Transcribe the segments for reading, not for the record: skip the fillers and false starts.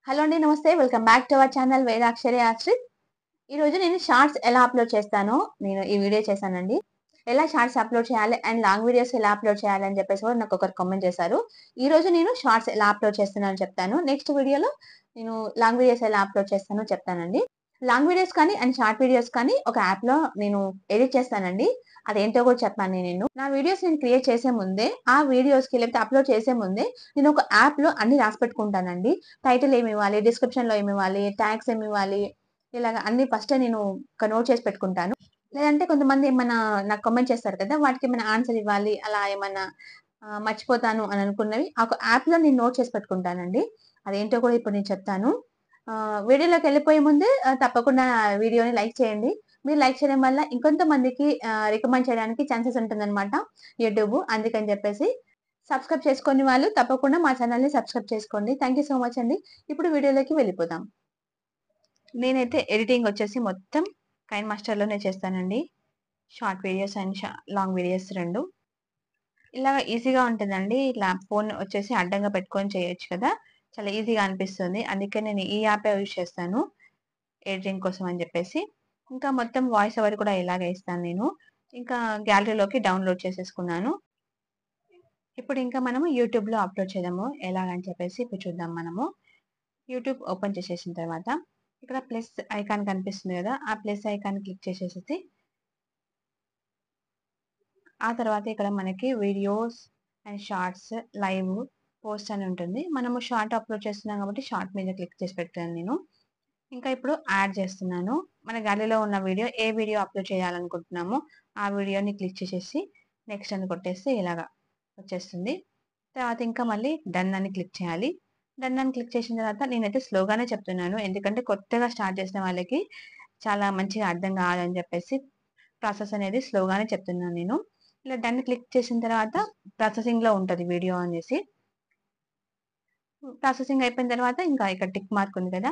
Hello అండి, నమస్తే. Welcome back to our channel Vedakshari Ashrith. ఈరోజు నేను షార్ట్స్ ఎలా అప్లోడ్ చేస్తానో నేను ఈ వీడియో చేశానండి. ఎలా షార్ట్స్ అప్లోడ్ చేయాలి అండ్ లాంగ్ వీడియోస్ ఎలా అప్లోడ్ చేయాలి అని చెప్పేసి కూడా నాకు ఒకరు కామెంట్ చేశారు. ఈ రోజు నేను షార్ట్స్ ఎలా అప్లోడ్ చేస్తున్నానో చెప్తాను. నెక్స్ట్ వీడియోలో నేను లాంగ్ వీడియోస్ ఎలా అప్లోడ్ చేస్తానో చెప్తానండి. లాంగ్ వీడియోస్ కానీ అండ్ షార్ట్ వీడియోస్ కానీ ఒక యాప్లో నేను ఎడిట్ చేస్తానండి. అదేంటో కూడా చెప్పాను. నేను నా వీడియోస్ నేను క్రియేట్ చేసే ముందే, ఆ వీడియోస్కి లేకపోతే అప్లోడ్ చేసే ముందే నేను ఒక యాప్లో అన్ని రాసి పెట్టుకుంటానండి. టైటిల్ ఏమి ఇవ్వాలి, డిస్క్రిప్షన్లో ఏమి ఇవ్వాలి, ట్యాగ్స్ ఏమి ఇవ్వాలి, ఇలాగ అన్ని ఫస్ట్ నేను ఒక నోట్ చేసి పెట్టుకుంటాను. లేదంటే కొంతమంది ఏమన్నా నాకు కామెంట్ చేస్తారు కదా, వాటికి ఏమైనా ఆన్సర్ ఇవ్వాలి, అలా ఏమన్నా మర్చిపోతాను అని అనుకున్నవి ఒక యాప్లో నేను నోట్ చేసి పెట్టుకుంటానండి. అదేంటో కూడా ఇప్పుడు నేను చెప్తాను. వీడియోలోకి వెళ్ళిపోయే ముందే తప్పకుండా వీడియోని లైక్ చేయండి. మీరు లైక్ చేయడం వల్ల ఇంకొంతమందికి రికమెండ్ చేయడానికి ఛాన్సెస్ ఉంటుందన్నమాట యూట్యూబ్. అందుకని చెప్పేసి సబ్స్క్రైబ్ చేసుకొని వాళ్ళు తప్పకుండా మా ఛానల్ని సబ్స్క్రైబ్ చేసుకోండి. థ్యాంక్ యూ సో మచ్ అండి. ఇప్పుడు వీడియోలోకి వెళ్ళిపోదాం. నేనైతే ఎడిటింగ్ వచ్చేసి మొత్తం కైన్ మాస్టర్లోనే చేస్తానండి. Short videos and long videos రెండు ఇలా ఈజీగా ఉంటుందండి. ఇట్లా ఫోన్ వచ్చేసి అడ్డంగా పెట్టుకొని చేయొచ్చు కదా, చాలా ఈజీగా అనిపిస్తుంది. అందుకే నేను ఈ యాపే యూజ్ చేస్తాను ఎడిటింగ్ కోసం అని చెప్పేసి. ఇంకా మొత్తం వాయిస్ ఓవర్ కూడా ఇలాగే ఇస్తాను నేను. ఇంకా గ్యాలరీలోకి డౌన్లోడ్ చేసేసుకున్నాను. ఇప్పుడు ఇంకా మనము యూట్యూబ్లో అప్లోడ్ చేద్దాము ఎలాగని చెప్పేసి ఇప్పుడు చూద్దాం. మనము యూట్యూబ్ ఓపెన్ చేసేసిన తర్వాత ఇక్కడ ప్లస్ ఐకాన్ కనిపిస్తుంది కదా, ఆ ప్లస్ ఐకాన్ క్లిక్ చేసేసి ఆ తర్వాత ఇక్కడ మనకి videos and shorts, live, post అని ఉంటుంది. మనము షార్ట్ అప్లోడ్ చేస్తున్నాం కాబట్టి షార్ట్ మీద క్లిక్ చేసి పెట్టాను నేను. ఇంకా ఇప్పుడు యాడ్ చేస్తున్నాను. మన గ్యాలరీలో ఉన్న వీడియో, ఏ వీడియో అప్లోడ్ చేయాలనుకుంటున్నామో ఆ వీడియోని క్లిక్ చేసేసి నెక్స్ట్ అని కొట్టేస్తే ఇలాగా వచ్చేస్తుంది. తర్వాత ఇంకా మళ్ళీ డన్ అని క్లిక్ చేయాలి. డన్ అని క్లిక్ చేసిన తర్వాత నేనైతే స్లోగానే చెప్తున్నాను, ఎందుకంటే కొత్తగా స్టార్ట్ చేసిన వాళ్ళకి చాలా మంచిగా అర్థం కావాలని చెప్పేసి ప్రాసెస్ అనేది స్లోగానే చెప్తున్నాను నేను. ఇలా డన్ క్లిక్ చేసిన తర్వాత ప్రాసెసింగ్లో ఉంటుంది వీడియో అనేసి. ప్రాసెసింగ్ అయిపోయిన తర్వాత ఇంకా ఇక్కడ టిక్ మార్క్ ఉంది కదా,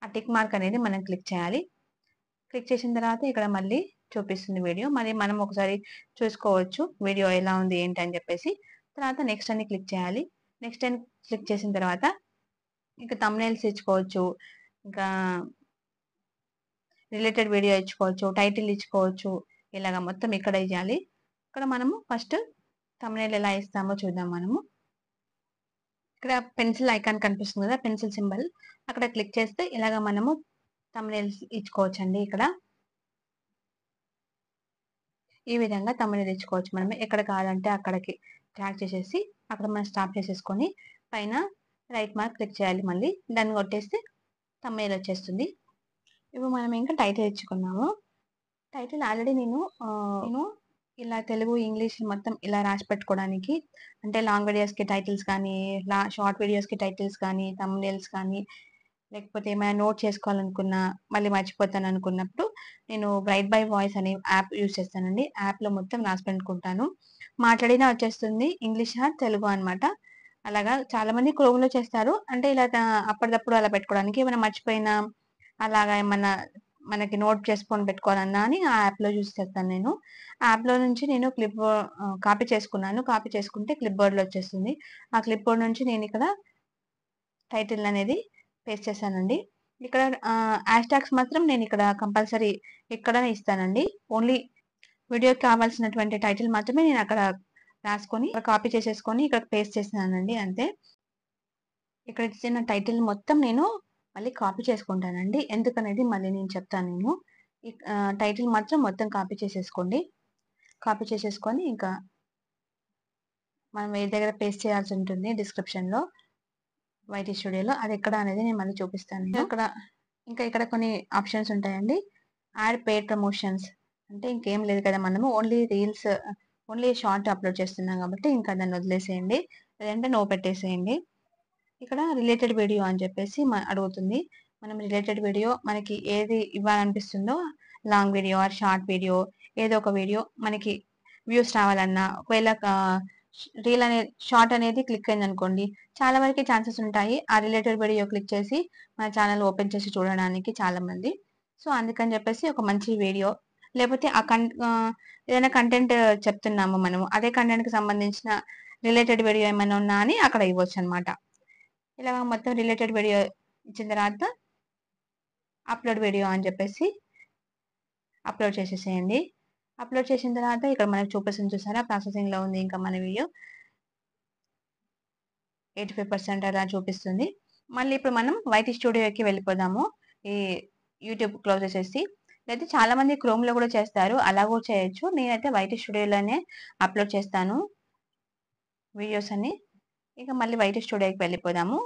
ఆ టిక్ మార్క్ అనేది మనం క్లిక్ చేయాలి. క్లిక్ చేసిన తర్వాత ఇక్కడ మళ్ళీ చూపిస్తుంది వీడియో. మళ్ళీ మనం ఒకసారి చూసుకోవచ్చు వీడియో ఎలా ఉంది ఏంటి అని చెప్పేసి. తర్వాత నెక్స్ట్ అని క్లిక్ చేయాలి. నెక్స్ట్ అని క్లిక్ చేసిన తర్వాత ఇంకా థంబ్నెయిల్స్ ఇచ్చుకోవచ్చు, ఇంకా రిలేటెడ్ వీడియో ఇచ్చుకోవచ్చు, టైటిల్ ఇచ్చుకోవచ్చు. ఇలాగ మొత్తం ఇక్కడ ఇవ్వాలి. ఇక్కడ మనము ఫస్ట్ థంబ్నెయిల్ ఎలా ఇస్తామో చూద్దాం. మనము ఇక్కడ పెన్సిల్ ఐకాన్ కనిపిస్తుంది కదా, పెన్సిల్ సింబల్, అక్కడ క్లిక్ చేస్తే ఇలాగ మనము థంబ్నెయిల్స్ ఇచ్చుకోవచ్చు అండి. ఇక్కడ ఈ విధంగా థంబ్నెయిల్ ఇచ్చుకోవచ్చు. మనం ఎక్కడ కావాలంటే అక్కడికి ట్రాక్ చేసేసి అక్కడ మనం స్టాప్ చేసేసుకొని పైన రైట్ మార్క్ క్లిక్ చేయాలి. మళ్ళీ దాన్ని కొట్టేస్తే థంబ్నెయిల్ వచ్చేస్తుంది. ఇప్పుడు మనం ఇంకా టైటిల్ ఇచ్చుకున్నాము. టైటిల్ ఆల్రెడీ నేను ఇలా తెలుగు, ఇంగ్లీష్ మొత్తం ఇలా రాసి పెట్టుకోవడానికి, అంటే లాంగ్ వీడియోస్కి టైటిల్స్ కానీ, షార్ట్ వీడియోస్కి టైటిల్స్ కానీ, థంబ్నెయిల్స్ కానీ, లేకపోతే ఏమైనా నోట్ చేసుకోవాలనుకున్నా మళ్ళీ మర్చిపోతాను అనుకున్నప్పుడు నేను బ్రైట్ బై వాయిస్ అనే యాప్ యూజ్ చేస్తానండి. యాప్లో మొత్తం రాసి పెట్టుకుంటాను. మాట్లాడినా వచ్చేస్తుంది, ఇంగ్లీష్ ఆర్ తెలుగు అనమాట. అలాగా చాలామంది క్రోమ్లో చేస్తారు. అంటే ఇలా అప్పటిదప్పుడు అలా పెట్టుకోవడానికి, ఏమైనా మర్చిపోయినా అలాగా ఏమన్నా మనకి నోట్ చేసుకొని పెట్టుకోవాలన్నా అని ఆ యాప్లో యూజ్ చేస్తాను నేను. యాప్లో నుంచి నేను కాపీ చేసుకున్నాను. కాపీ చేసుకుంటే క్లిప్ బోర్డ్లో వచ్చేస్తుంది. ఆ క్లిప్ బోర్డ్ నుంచి నేను ఇక్కడ టైటిల్ అనేది పేస్ట్ చేశానండి. ఇక్కడ హ్యాష్ ట్యాగ్స్ మాత్రం నేను ఇక్కడ కంపల్సరీ ఇక్కడనే ఇస్తానండి. ఓన్లీ వీడియోకి కావాల్సినటువంటి టైటిల్ మాత్రమే నేను అక్కడ రాసుకొని కాపీ చేసేసుకొని ఇక్కడ పేస్ట్ చేశానండి, అంతే. ఇక్కడ ఇచ్చిన టైటిల్ మొత్తం నేను మళ్ళీ కాపీ చేసుకుంటానండి. ఎందుకనేది మళ్ళీ నేను చెప్తాను. నేను టైటిల్ మాత్రం మొత్తం కాపీ చేసేసుకోండి. కాపీ చేసేసుకొని ఇంకా మనం ఏ దగ్గర పేస్ట్ చేయాల్సి ఉంటుంది డిస్క్రిప్షన్లో, వైటీ స్టూడియోలో, అది ఎక్కడ అనేది నేను మళ్ళీ చూపిస్తాను. ఇక్కడ కొన్ని ఆప్షన్స్ ఉంటాయండి. యాడ్ పెయిడ్ ప్రమోషన్స్ అంటే ఇంకేం లేదు కదా, మనము only reels, only short upload చేస్తున్నాం కాబట్టి ఇంకా దాన్ని వదిలేసేయండి, లేదంటే నో పెట్టేసేయండి. ఇక్కడ రిలేటెడ్ వీడియో అని చెప్పేసి అడుగుతుంది. మనం రిలేటెడ్ వీడియో మనకి ఏది ఇవ్వాలనిపిస్తుందో, long video or short video, ఏదో ఒక వీడియో మనకి వ్యూస్ రావాలన్నా, ఒకవేళ రీల్ అనేది షార్ట్ అనేది క్లిక్ అయింది అనుకోండి, చాలా వరకు ఛాన్సెస్ ఉంటాయి ఆ రిలేటెడ్ వీడియో క్లిక్ చేసి మన ఛానల్ ఓపెన్ చేసి చూడడానికి చాలా మంది. సో అందుకని చెప్పేసి ఒక మంచి వీడియో, లేకపోతే ఏదైనా కంటెంట్ చెప్తున్నాము మనము, అదే కంటెంట్కి సంబంధించిన రిలేటెడ్ వీడియో ఏమైనా ఉన్నా అని అక్కడ ఇవ్వచ్చు అనమాట. ఇలా మొత్తం రిలేటెడ్ వీడియో ఇచ్చిన తర్వాత అప్లోడ్ వీడియో అని చెప్పేసి అప్లోడ్ చేసేసేయండి. అప్లోడ్ చేసిన తర్వాత ఇక్కడ మనకు చూపిస్తుంది చూసారా, ప్రాసెసింగ్లో ఉంది. ఇంకా మన వీడియో 85% అలా చూపిస్తుంది. మళ్ళీ ఇప్పుడు మనం వైటీ స్టూడియోకి వెళ్ళిపోదాము. ఈ యూట్యూబ్ క్లోజ్ చేసేసి, లేదా చాలా మంది క్రోమ్లో కూడా చేస్తారు, అలా కూడా చేయొచ్చు. నేనైతే వైటీ స్టూడియోలోనే అప్లోడ్ చేస్తాను వీడియోస్ అన్ని. ఇక మళ్ళీ వైటీ స్టూడియోకి వెళ్ళిపోదాము.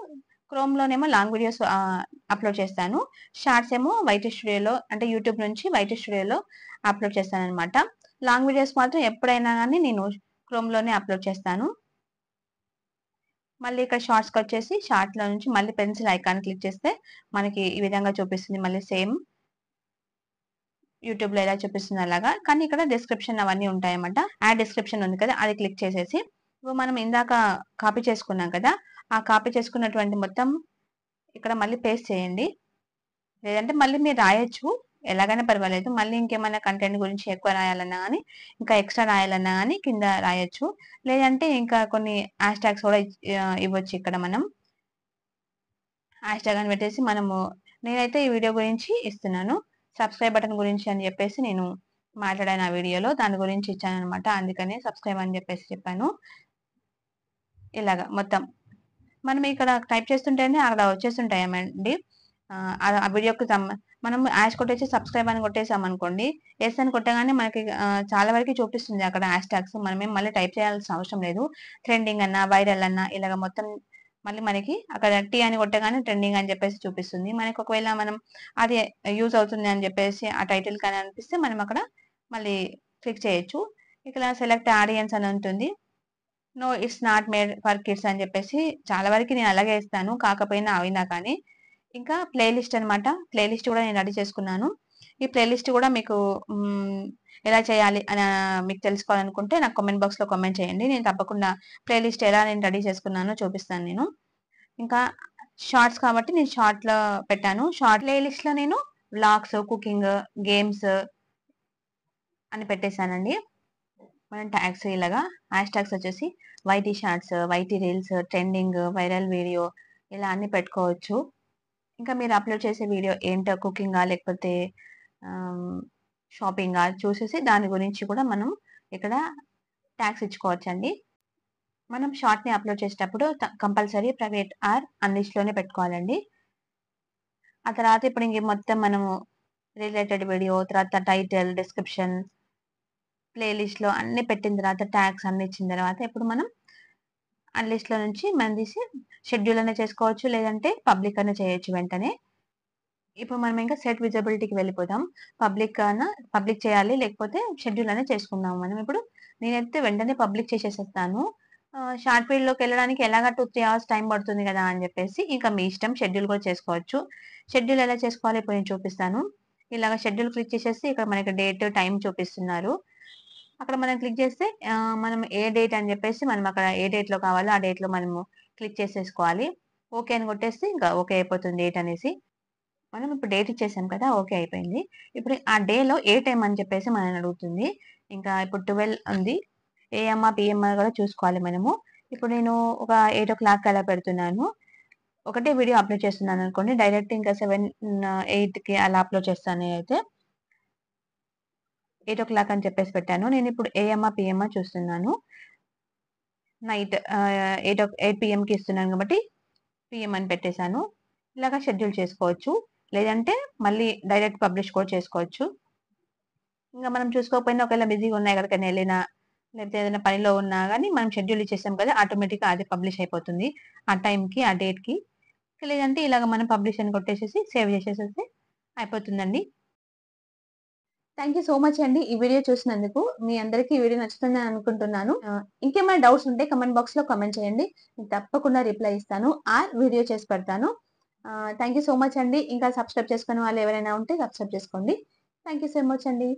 క్రోమ్లోనేమో లాంగ్ వీడియోస్ అప్లోడ్ చేస్తాను. షార్ట్స్ ఏమో వైటీ స్టూడియోలో, అంటే యూట్యూబ్ నుంచి వైటీ స్టూడియోలో అప్లోడ్ చేస్తాను అనమాట. లాంగ్ వీడియోస్ మాత్రం ఎప్పుడైనా కానీ నేను క్రోమ్లోనే అప్లోడ్ చేస్తాను. మళ్ళీ ఇక్కడ షార్ట్స్కి వచ్చేసి షార్ట్లో నుంచి మళ్ళీ పెన్సిల్ ఐకాన్ క్లిక్ చేస్తే మనకి ఈ విధంగా చూపిస్తుంది. మళ్ళీ సేమ్ యూట్యూబ్లో ఎలా చూపిస్తుంది అలాగా, కానీ ఇక్కడ డిస్క్రిప్షన్ అవన్నీ ఉంటాయన్నమాట. యాడ్ డిస్క్రిప్షన్ ఉంది కదా, అది క్లిక్ చేసేసి ఇప్పుడు మనం ఇందాక కాపీ చేసుకున్నాం కదా, ఆ కాపీ చేసుకున్నటువంటి మొత్తం ఇక్కడ మళ్ళీ పేస్ట్ చేయండి. లేదంటే మళ్ళీ మీరు రాయొచ్చు, ఎలాగైనా పర్వాలేదు. మళ్ళీ ఇంకేమైనా కంటెంట్ గురించి ఎక్కువ రాయాలన్నా కానీ, ఇంకా ఎక్స్ట్రా రాయాలన్నా కానీ కింద రాయొచ్చు. లేదంటే ఇంకా కొన్ని హ్యాష్ ట్యాగ్స్ కూడా ఇవ్వచ్చు. ఇక్కడ మనం హ్యాష్ ట్యాగ్ అని పెట్టేసి నేనైతే ఈ వీడియో గురించి ఇస్తున్నాను. సబ్స్క్రైబ్ బటన్ గురించి అని చెప్పేసి నేను మాట్లాడాను ఆ వీడియోలో, దాని గురించి ఇచ్చాను అనమాట. అందుకనే సబ్స్క్రైబ్ అని చెప్పేసి చెప్పాను. ఇలాగా మొత్తం మనం ఇక్కడ టైప్ చేస్తుంటేనే అక్కడ వచ్చేస్తుంటాయమండి. ఆ వీడియోకి మనం యాష్ కొట్టేసి సబ్స్క్రైబ్ అని కొట్టేసాం అనుకోండి, ఎస్ అని కొట్టగానే మనకి చాలా వరకు చూపిస్తుంది అక్కడ హ్యాష్ ట్యాగ్స్. మనమేం మళ్ళీ టైప్ చేయాల్సిన అవసరం లేదు. ట్రెండింగ్ అన్నా, వైరల్ అన్నా ఇలాగ మొత్తం మళ్ళీ మనకి అక్కడ టీ అని కొట్టగానే ట్రెండింగ్ అని చెప్పేసి చూపిస్తుంది. మనకి ఒకవేళ మనం అది యూజ్ అవుతుంది అని చెప్పేసి ఆ టైటిల్ కానీ అనిపిస్తే మనం అక్కడ మళ్ళీ క్లిక్ చేయొచ్చు. ఇక్కడ సెలెక్ట్ ఆడియన్స్ అని ఉంటుంది. No it's not made for kids అని చెప్పేసి చాలా వరకు నేను అలాగే ఇస్తాను, కాకపోయినా అయినా కానీ. ఇంకా ప్లేలిస్ట్ అనమాట. ప్లేలిస్ట్ కూడా నేను రెడీ చేసుకున్నాను. ఈ ప్లేలిస్ట్ కూడా మీకు ఎలా చేయాలి అని మీకు తెలుసుకోవాలనుకుంటే నాకు కామెంట్ బాక్స్లో కామెంట్ చేయండి. నేను తప్పకుండా ప్లేలిస్ట్ ఎలా నేను రెడీ చేసుకున్నానో చూపిస్తాను నేను. ఇంకా షార్ట్స్ కాబట్టి నేను షార్ట్లో పెట్టాను. షార్ట్ ప్లేలిస్ట్లో నేను వ్లాగ్స్, కుకింగ్, గేమ్స్ అని పెట్టేశానండి. మనం ట్యాగ్స్ ఇలాగా హ్యాష్ ట్యాగ్స్ వచ్చేసి YT shorts, YT reels, trending, viral video ఇలా అన్ని పెట్టుకోవచ్చు. ఇంకా మీరు అప్లోడ్ చేసే వీడియో ఏంటో, కుకింగా లేకపోతే షాపింగా చూసేసి దాని గురించి కూడా మనం ఇక్కడ ట్యాగ్స్ ఇచ్చుకోవచ్చండి. మనం షార్ట్ని అప్లోడ్ చేసేటప్పుడు కంపల్సరీ ప్రైవేట్ ఆర్ అన్లిస్ట్లోనే పెట్టుకోవాలండి. ఆ తర్వాత ఇప్పుడు ఇంక మొత్తం మనము రిలేటెడ్ వీడియో, తర్వాత టైటిల్, డిస్క్రిప్షన్, ప్లేలిస్ట్లో అన్ని పెట్టిన తర్వాత ట్యాగ్స్ అన్ని ఇచ్చిన తర్వాత ఇప్పుడు మనం అన్లిస్ట్లో నుంచి మనం తీసి షెడ్యూల్ అనే చేసుకోవచ్చు, లేదంటే పబ్లిక్ అనే చేయొచ్చు వెంటనే. ఇప్పుడు మనం ఇంకా సెట్ విజిబిలిటీకి వెళ్ళిపోదాం. పబ్లిక్ చేయాలి, లేకపోతే షెడ్యూల్ అనే చేసుకుందాం మనం. ఇప్పుడు నేనైతే వెంటనే పబ్లిక్ చేసేస్తాను. షార్ట్ ఫీల్డ్లోకి వెళ్ళడానికి ఎలాగా 2-3 అవర్స్ టైం పడుతుంది కదా అని చెప్పేసి ఇంకా మీ ఇష్టం, షెడ్యూల్ కూడా చేసుకోవచ్చు. షెడ్యూల్ ఎలా చేసుకోవాలి ఇప్పుడు నేను చూపిస్తాను. ఇలాగ షెడ్యూల్ క్లిక్ చేసేసి ఇక్కడ మనకి డేట్, టైం చూపిస్తున్నారు. అక్కడ మనం క్లిక్ చేస్తే మనం ఏ డేట్ అని చెప్పేసి మనం అక్కడ ఏ డేట్లో కావాలో ఆ డేట్లో మనము క్లిక్ చేసేసుకోవాలి. ఓకే అని కొట్టేస్తే ఇంకా ఓకే అయిపోతుంది డేట్ అనేసి. మనం ఇప్పుడు డేట్ ఇచ్చేసాం కదా, ఓకే అయిపోయింది. ఇప్పుడు ఆ డేలో ఏ టైం అని చెప్పేసి మనల్ని అడుగుతుంది. ఇంకా ఇప్పుడు 12 ఉంది. ఏఎమ్మా పిఎమ్మా కూడా చూసుకోవాలి మనము. ఇప్పుడు నేను ఒక 8 o'clock అలా పెడుతున్నాను. ఒకటే వీడియో అప్లోడ్ చేస్తున్నాను అనుకోండి, డైరెక్ట్ ఇంకా 8కి అలా అప్లోడ్ చేస్తాను నేనైతే. 8 o'clock అని చెప్పేసి పెట్టాను. నేను ఇప్పుడు ఏఎమ్మా పిఎమ్మా చూస్తున్నాను. నైట్ 8 PM ఇస్తున్నాను కాబట్టి పిఎం అని పెట్టేశాను. ఇలాగా షెడ్యూల్ చేసుకోవచ్చు, లేదంటే మళ్ళీ డైరెక్ట్ పబ్లిష్ కూడా చేసుకోవచ్చు. ఇంకా మనం చూసుకోకపోయినా ఒకవేళ బిజీగా ఉన్నా, ఎక్కడికైనా వెళ్ళినా, లేకపోతే ఏదైనా పనిలో ఉన్నా కానీ మనం షెడ్యూల్ ఇచ్చేసాం కదా, ఆటోమేటిక్గా అది పబ్లిష్ అయిపోతుంది ఆ టైంకి, ఆ డేట్కి. లేదంటే ఇలాగ మనం పబ్లిష్ అని కొట్టేసేసి సేవ్ చేసేసేసి అయిపోతుందండి. థ్యాంక్ యూ సో మచ్ అండి ఈ వీడియో చూసినందుకు. మీ అందరికీ ఈ వీడియో నచ్చుతుందని అనుకుంటున్నాను. ఇంకేమైనా డౌట్స్ ఉంటే కమెంట్ బాక్స్లో కమెంట్ చేయండి, నేను తప్పకుండా రిప్లై ఇస్తాను, వీడియో చేసి పెడతాను. థ్యాంక్ యూ సో మచ్ అండి. ఇంకా సబ్స్క్రైబ్ చేసుకునే వాళ్ళు ఎవరైనా ఉంటే సబ్స్క్రైబ్ చేసుకోండి. థ్యాంక్ యూ సో మచ్ అండి.